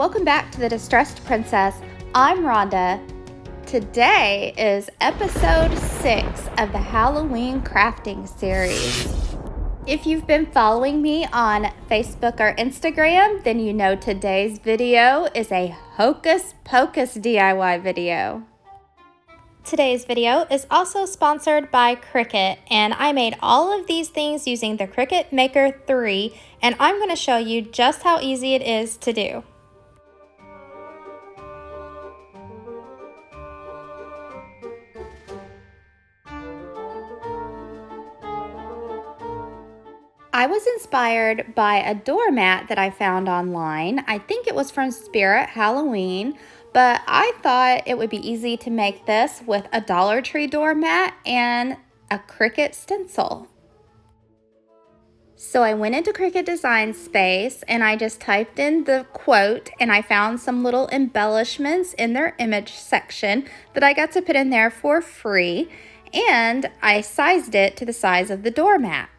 Welcome back to The Distressed Princess. I'm Rhonda. Today is episode 6 of the Halloween crafting series. If you've been following me on Facebook or Instagram, then you know today's video is a Hocus Pocus DIY video. Today's video is also sponsored by Cricut, and I made all of these things using the Cricut Maker 3, and I'm going to show you just how easy it is to do. I was inspired by a doormat that I found online. I think it was from Spirit Halloween, but I thought it would be easy to make this with a Dollar Tree doormat and a Cricut stencil. So I went into Cricut Design Space and I just typed in the quote, and I found some little embellishments in their image section that I got to put in there for free, and I sized it to the size of the doormat.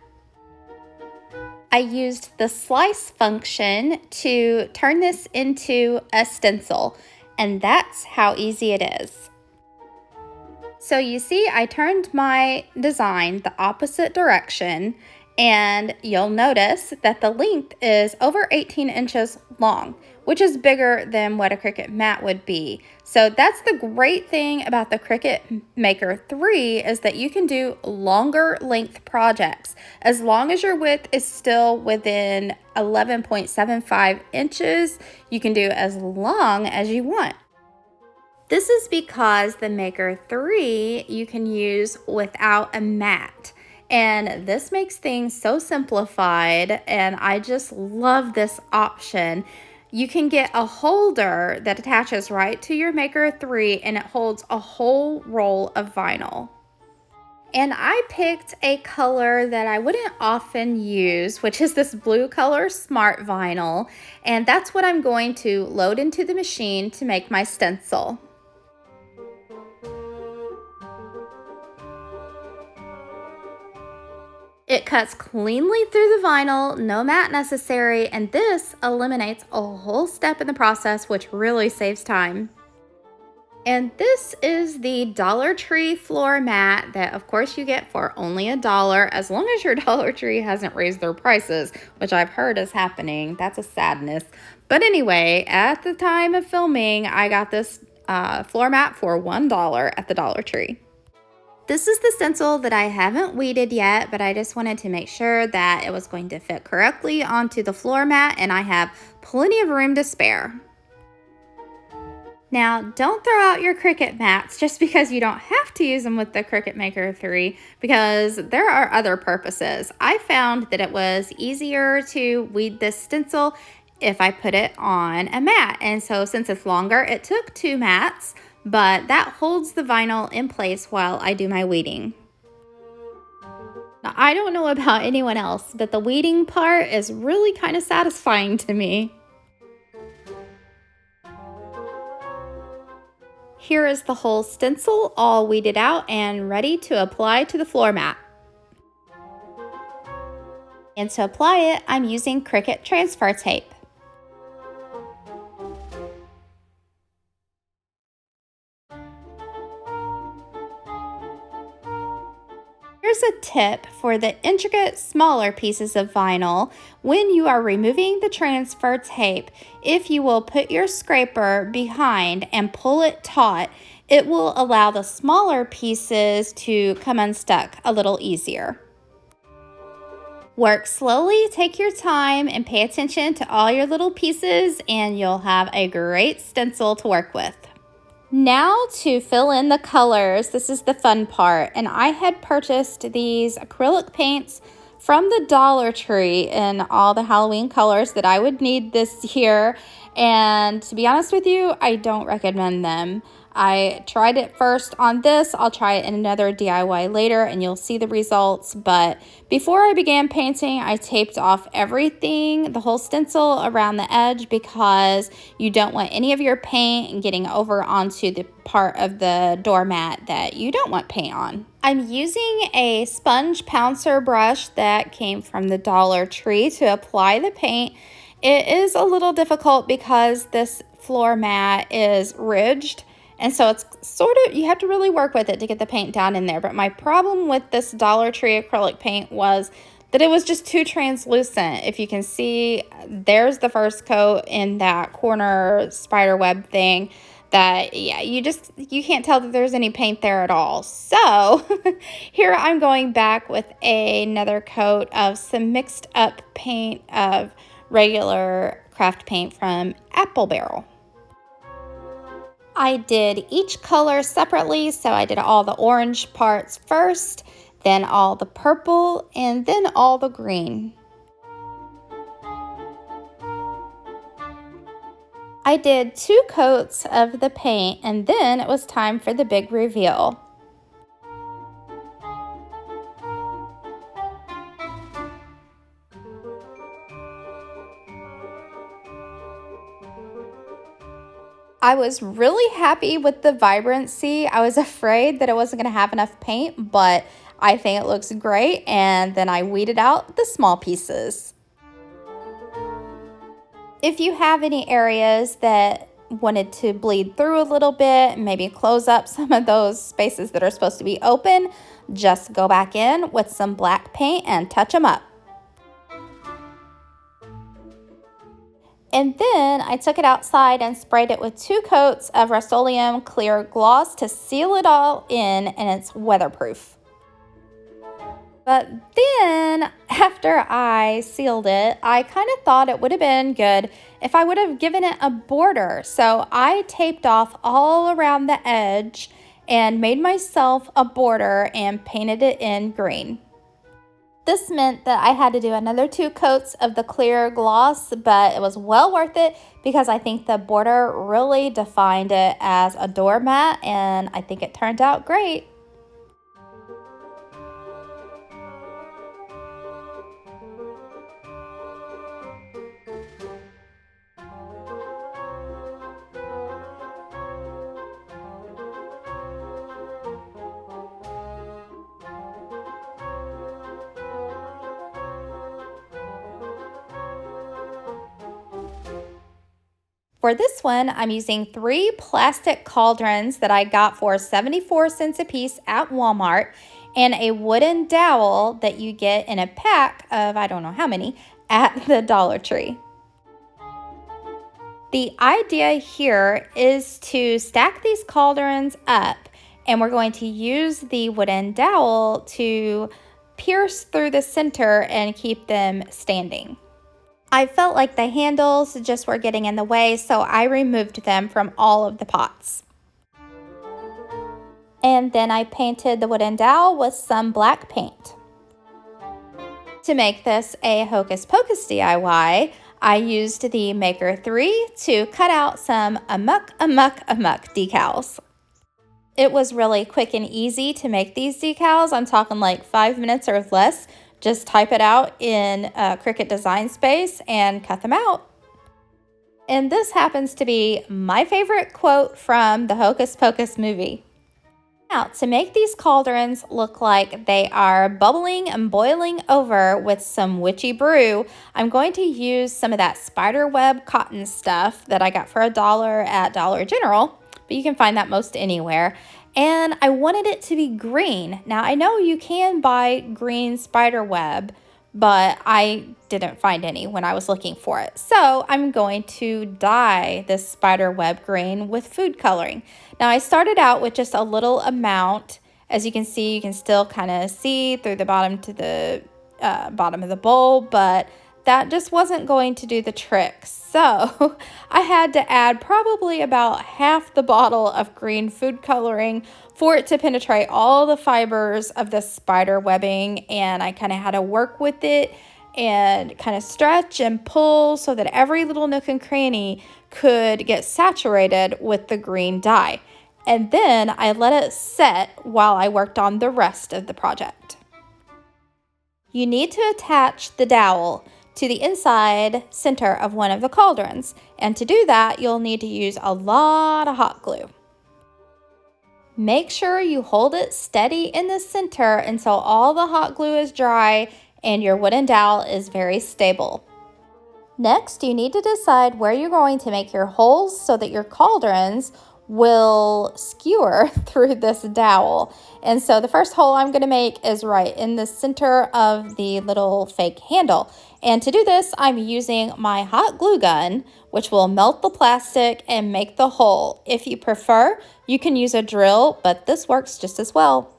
I used the slice function to turn this into a stencil, and that's how easy it is. So you see, I turned my design the opposite direction, and you'll notice that the length is over 18 inches long, which is bigger than what a Cricut mat would be. So that's the great thing about the Cricut Maker 3, is that you can do longer length projects. As long as your width is still within 11.75 inches, you can do as long as you want. This is because the Maker 3 you can use without a mat. And this makes things so simplified, and I just love this option. You can get a holder that attaches right to your Maker 3, and it holds a whole roll of vinyl. And I picked a color that I wouldn't often use, which is this blue color Smart Vinyl, and that's what I'm going to load into the machine to make my stencil. It cuts cleanly through the vinyl, no mat necessary, and this eliminates a whole step in the process, which really saves time. And this is the Dollar Tree floor mat that of course you get for only $1, as long as your Dollar Tree hasn't raised their prices, which I've heard is happening. That's a sadness. But anyway, at the time of filming, I got this floor mat for $1 at the Dollar Tree. This is the stencil that I haven't weeded yet, but I just wanted to make sure that it was going to fit correctly onto the floor mat, and I have plenty of room to spare. Now, don't throw out your Cricut mats just because you don't have to use them with the Cricut Maker 3, because there are other purposes. I found that it was easier to weed this stencil if I put it on a mat, and so since it's longer, it took 2 mats, but that holds the vinyl in place while I do my weeding. Now, I don't know about anyone else, but the weeding part is really kind of satisfying to me. Here is the whole stencil all weeded out and ready to apply to the floor mat. And to apply it, I'm using Cricut transfer tape. Here's a tip for the intricate, smaller pieces of vinyl. When you are removing the transfer tape, if you will put your scraper behind and pull it taut, it will allow the smaller pieces to come unstuck a little easier. Work slowly, take your time, and pay attention to all your little pieces, and you'll have a great stencil to work with. Now to fill in the colors, this is the fun part, and I had purchased these acrylic paints from the Dollar Tree in all the Halloween colors that I would need this year, and to be honest with you, I don't recommend them. I tried it first on this. I'll try it in another DIY later and you'll see the results. But before I began painting, I taped off everything, the whole stencil around the edge, because you don't want any of your paint getting over onto the part of the doormat that you don't want paint on. I'm using a sponge pouncer brush that came from the Dollar Tree to apply the paint. It is a little difficult because this floor mat is ridged, and so it's sort of, you have to really work with it to get the paint down in there. But my problem with this Dollar Tree acrylic paint was that it was just too translucent. If you can see, there's the first coat in that corner spider web thing that, yeah, you can't tell that there's any paint there at all. So here I'm going back with another coat of some mixed up paint of regular craft paint from Apple Barrel. I did each color separately, so I did all the orange parts first, then all the purple, and then all the green. I did 2 coats of the paint, and then it was time for the big reveal. I was really happy with the vibrancy. I was afraid that it wasn't going to have enough paint, but I think it looks great, and then I weeded out the small pieces. If you have any areas that wanted to bleed through a little bit, maybe close up some of those spaces that are supposed to be open, just go back in with some black paint and touch them up. And then I took it outside and sprayed it with 2 coats of Rust-Oleum clear gloss to seal it all in, and it's weatherproof. But then, after I sealed it, I kind of thought it would have been good if I would have given it a border. So I taped off all around the edge and made myself a border and painted it in green. This meant that I had to do another 2 coats of the clear gloss, but it was well worth it because I think the border really defined it as a doormat, and I think it turned out great. For this one, I'm using 3 plastic cauldrons that I got for 74 cents a piece at Walmart, and a wooden dowel that you get in a pack of I don't know how many at the Dollar Tree. The idea here is to stack these cauldrons up, and we're going to use the wooden dowel to pierce through the center and keep them standing. I felt like the handles just were getting in the way, so I removed them from all of the pots. And then I painted the wooden dowel with some black paint. To make this a Hocus Pocus DIY, I used the Maker 3 to cut out some amuck decals. It was really quick and easy to make these decals. I'm talking like 5 minutes or less. Just type it out in Cricut Design Space and cut them out. And this happens to be my favorite quote from the Hocus Pocus movie. Now, to make these cauldrons look like they are bubbling and boiling over with some witchy brew, I'm going to use some of that spider web cotton stuff that I got for $1 at Dollar General, but you can find that most anywhere. And I wanted it to be green. Now, I know you can buy green spider web, but I didn't find any when I was looking for it. So I'm going to dye this spider web green with food coloring. Now, I started out with just a little amount. As you can see, you can still kind of see through the bottom to the bottom of the bowl, but that just wasn't going to do the trick. So I had to add probably about half the bottle of green food coloring for it to penetrate all the fibers of the spider webbing. And I kind of had to work with it and kind of stretch and pull so that every little nook and cranny could get saturated with the green dye. And then I let it set while I worked on the rest of the project. You need to attach the dowel to the inside center of one of the cauldrons. And to do that, you'll need to use a lot of hot glue. Make sure you hold it steady in the center until all the hot glue is dry and your wooden dowel is very stable. Next, you need to decide where you're going to make your holes so that your cauldrons will skewer through this dowel. And so the first hole I'm going to make is right in the center of the little fake handle. And to do this, I'm using my hot glue gun, which will melt the plastic and make the hole. If you prefer, you can use a drill, but this works just as well.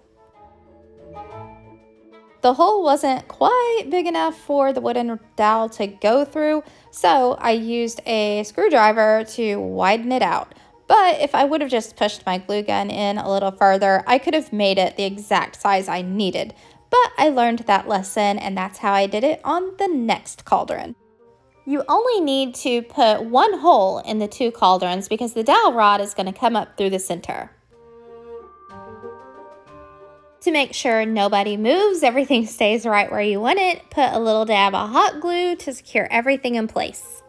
The hole wasn't quite big enough for the wooden dowel to go through, so I used a screwdriver to widen it out. But if I would have just pushed my glue gun in a little further, I could have made it the exact size I needed. But I learned that lesson, and that's how I did it on the next cauldron. You only need to put one hole in the two cauldrons because the dowel rod is going to come up through the center. To make sure nobody moves, everything stays right where you want it, put a little dab of hot glue to secure everything in place.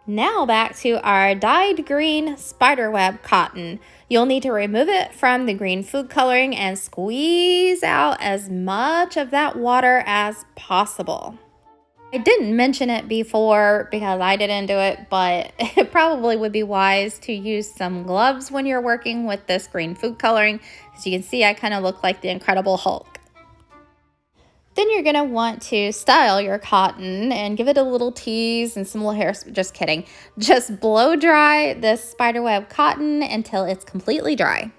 Now back to our dyed green spiderweb cotton. You'll need to remove it from the green food coloring and squeeze out as much of that water as possible. I didn't mention it before because I didn't do it, but it probably would be wise to use some gloves when you're working with this green food coloring. As you can see, I kind of look like the Incredible Hulk. Then you're going to want to style your cotton and give it a little tease and some little hair. Just kidding. Just blow dry this spiderweb cotton until it's completely dry.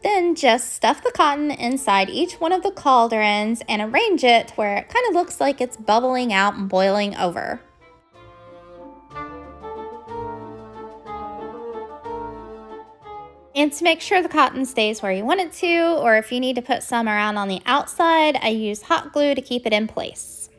Then just stuff the cotton inside each one of the cauldrons and arrange it to where it kind of looks like it's bubbling out and boiling over. And to make sure the cotton stays where you want it to, or if you need to put some around on the outside, I use hot glue to keep it in place.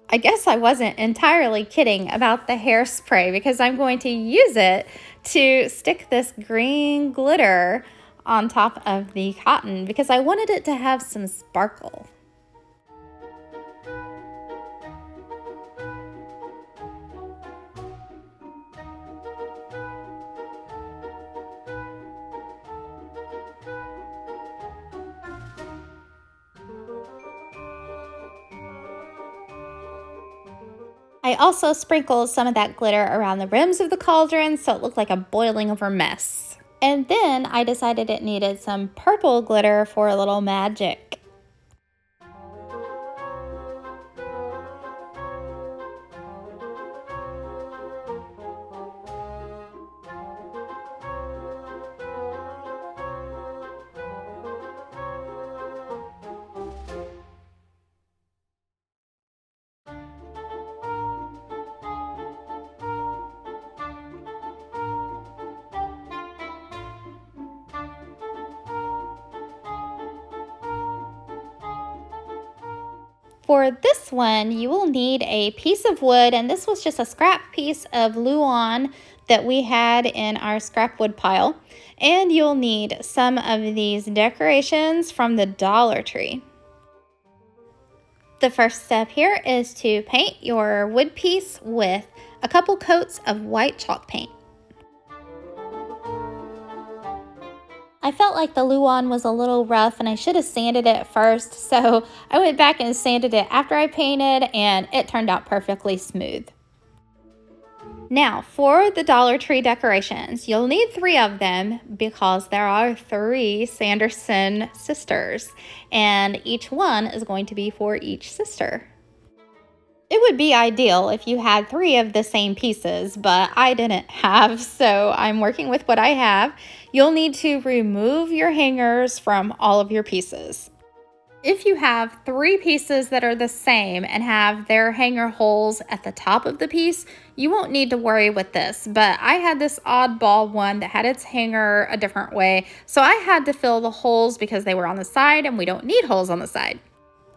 I guess I wasn't entirely kidding about the hairspray because I'm going to use it to stick this green glitter on top of the cotton because I wanted it to have some sparkle. I also sprinkled some of that glitter around the rims of the cauldron so it looked like a boiling over mess. And then I decided it needed some purple glitter for a little magic. For this one, you will need a piece of wood, and this was just a scrap piece of Luan that we had in our scrap wood pile. And you'll need some of these decorations from the Dollar Tree. The first step here is to paint your wood piece with a couple coats of white chalk paint. I felt like the Luan was a little rough and I should have sanded it first, so I went back and sanded it after I painted and it turned out perfectly smooth. Now, for the Dollar Tree decorations, you'll need 3 of them because there are 3 Sanderson sisters, and each one is going to be for each sister. It would be ideal if you had 3 of the same pieces, but I didn't have, so I'm working with what I have. You'll need to remove your hangers from all of your pieces. If you have 3 pieces that are the same and have their hanger holes at the top of the piece, you won't need to worry with this, but I had this oddball one that had its hanger a different way, so I had to fill the holes because they were on the side and we don't need holes on the side.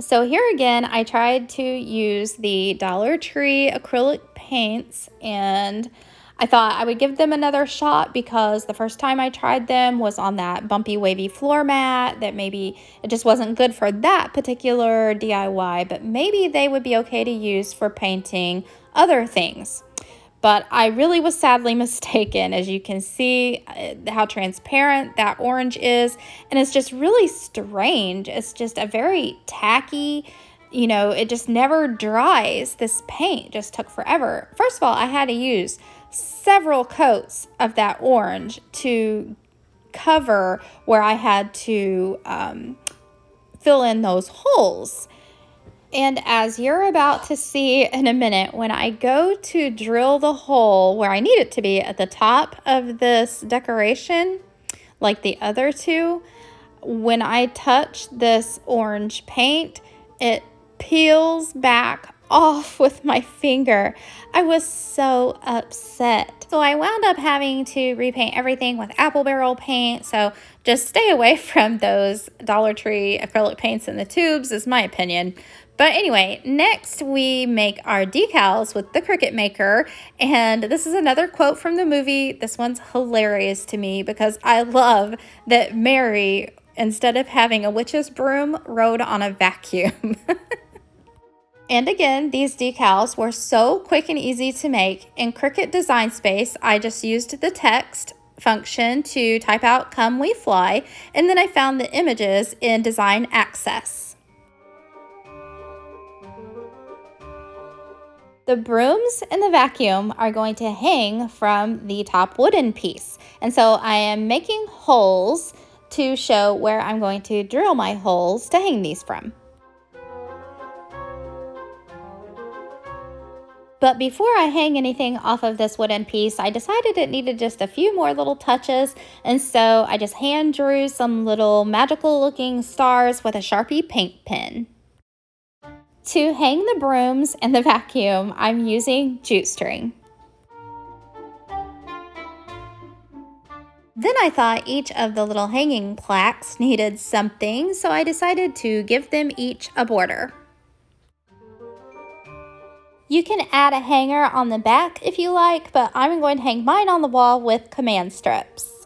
So here again, I tried to use the Dollar Tree acrylic paints, and I thought I would give them another shot because the first time I tried them was on that bumpy wavy floor mat that maybe it just wasn't good for that particular DIY, but maybe they would be okay to use for painting other things. but I really was sadly mistaken. As you can see how transparent that orange is, and it's just really strange. It's just a very tacky, it just never dries. This paint just took forever. First of all, I had to use several coats of that orange to cover where I had to fill in those holes. And as you're about to see in a minute, when I go to drill the hole where I need it to be at the top of this decoration, like the other two, when I touch this orange paint, it peels back off with my finger. I was so upset. So I wound up having to repaint everything with apple barrel paint. So just stay away from those Dollar Tree acrylic paints in the tubes is my opinion. But anyway, next we make our decals with the Cricut Maker. And this is another quote from the movie. This one's hilarious to me because I love that Mary, instead of having a witch's broom, rode on a vacuum. And again, these decals were so quick and easy to make. In Cricut Design Space, I just used the text function to type out "Come We Fly," and then I found the images in Design Access. The brooms and the vacuum are going to hang from the top wooden piece. And so I am making holes to show where I'm going to drill my holes to hang these from. But before I hang anything off of this wooden piece, I decided it needed just a few more little touches. And so I just hand drew some little magical looking stars with a Sharpie paint pen. To hang the brooms and the vacuum, I'm using jute string. Then I thought each of the little hanging plaques needed something, so I decided to give them each a border. You can add a hanger on the back if you like, but I'm going to hang mine on the wall with command strips.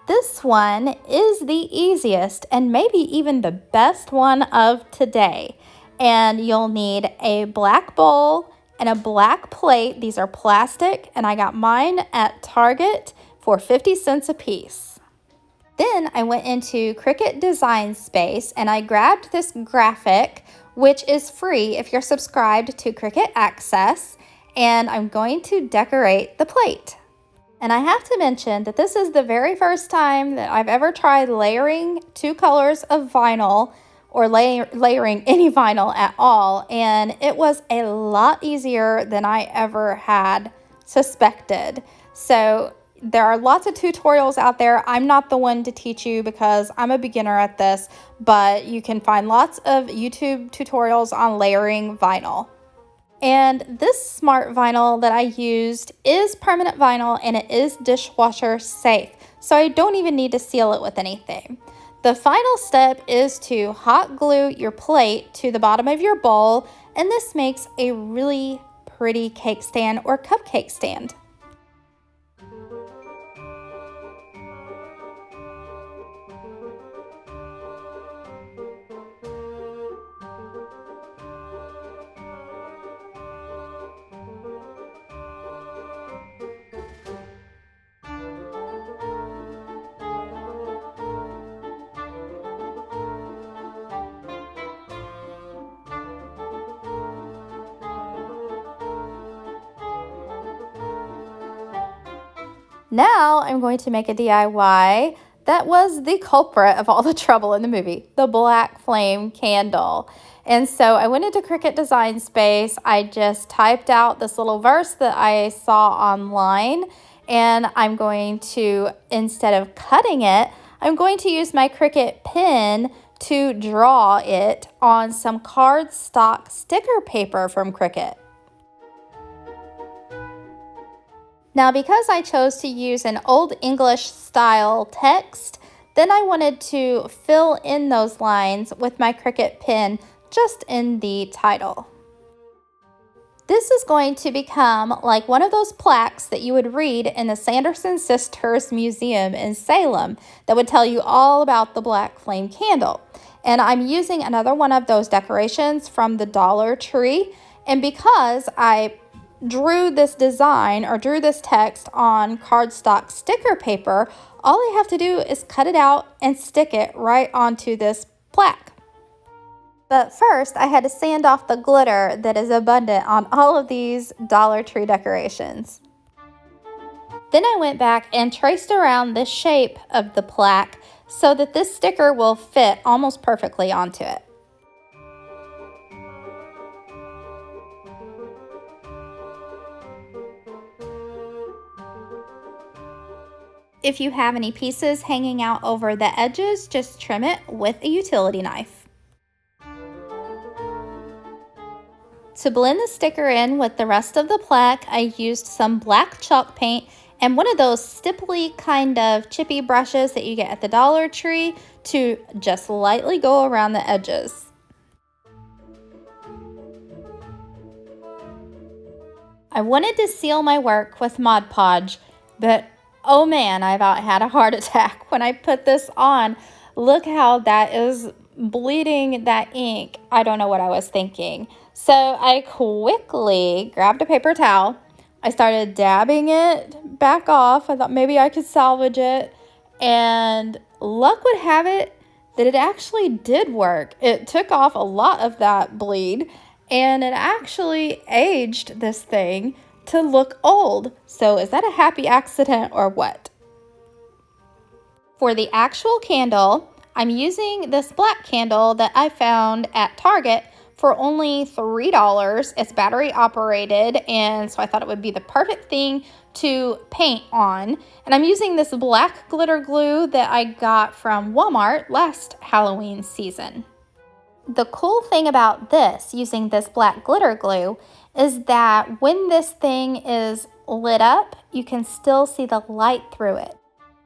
This one is the easiest and maybe even the best one of today. And you'll need a black bowl and a black plate. These are plastic, and I got mine at Target for 50 cents a piece. Then I went into Cricut Design Space and I grabbed this graphic, which is free if you're subscribed to Cricut Access, and I'm going to decorate the plate. And I have to mention that this is the very first time that I've ever tried layering two colors of vinyl or layering any vinyl at all. And it was a lot easier than I ever had suspected. So there are lots of tutorials out there. I'm not the one to teach you because I'm a beginner at this, but you can find lots of YouTube tutorials on layering vinyl. And this smart vinyl that I used is permanent vinyl and it is dishwasher safe. So I don't even need to seal it with anything. The final step is to hot glue your plate to the bottom of your bowl, and this makes a really pretty cake stand or cupcake stand. Now I'm going to make a DIY that was the culprit of all the trouble in the movie, the black flame candle. And so I went into Cricut Design Space. I just typed out this little verse that I saw online, and I'm going to, instead of cutting it, I'm going to use my Cricut pen to draw it on some cardstock sticker paper from Cricut. Now, because I chose to use an Old English style text, then I wanted to fill in those lines with my Cricut pen just in the title. This is going to become like one of those plaques that you would read in the Sanderson Sisters Museum in Salem that would tell you all about the black flame candle. And I'm using another one of those decorations from the Dollar Tree. And because I drew this design or drew this text on cardstock sticker paper, all I have to do is cut it out and stick it right onto this plaque. But first, I had to sand off the glitter that is abundant on all of these Dollar Tree decorations. Then I went back and traced around the shape of the plaque so that this sticker will fit almost perfectly onto it. If you have any pieces hanging out over the edges, just trim it with a utility knife. To blend the sticker in with the rest of the plaque, I used some black chalk paint and one of those stipply kind of chippy brushes that you get at the Dollar Tree to just lightly go around the edges. I wanted to seal my work with Mod Podge, but oh man, I about had a heart attack when I put this on. Look how that is bleeding that ink. I don't know what I was thinking. So I quickly grabbed a paper towel. I started dabbing it back off. I thought maybe I could salvage it. And luck would have it that it actually did work. It took off a lot of that bleed and it actually aged this thing to look old. So is that a happy accident or what? For the actual candle, I'm using this black candle that I found at Target for only $3. It's battery operated, and so I thought it would be the perfect thing to paint on. And I'm using this black glitter glue that I got from Walmart last Halloween season. The cool thing about this, using this black glitter glue, is that when this thing is lit up, you can still see the light through it.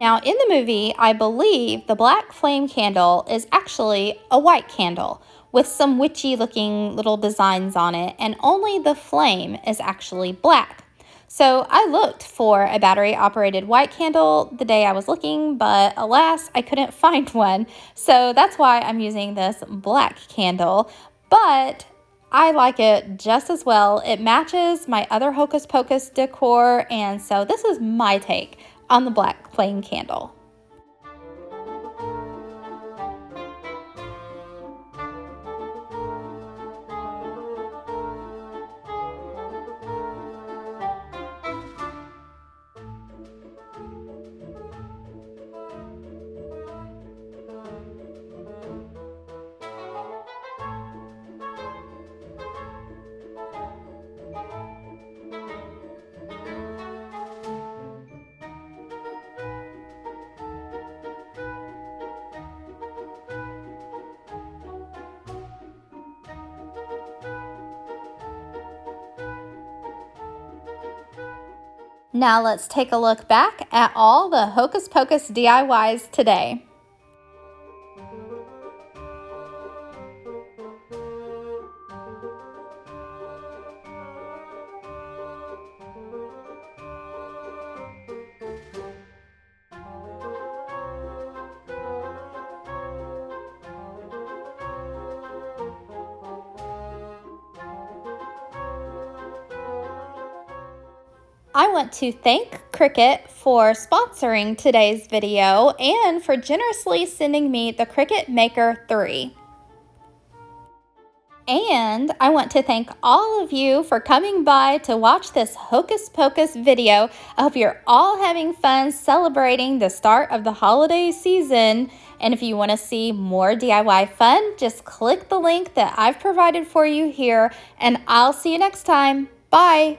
Now, in the movie, I believe the black flame candle is actually a white candle with some witchy looking little designs on it, and only the flame is actually black. So I looked for a battery operated white candle the day I was looking, but alas, I couldn't find one. So that's why I'm using this black candle, but I like it just as well. It matches my other Hocus Pocus decor, and so this is my take on the black flame candle. Now let's take a look back at all the Hocus Pocus DIYs today. I want to thank Cricut for sponsoring today's video and for generously sending me the Cricut Maker 3. And I want to thank all of you for coming by to watch this Hocus Pocus video. I hope you're all having fun celebrating the start of the holiday season. And if you want to see more DIY fun, just click the link that I've provided for you here, and I'll see you next time. Bye!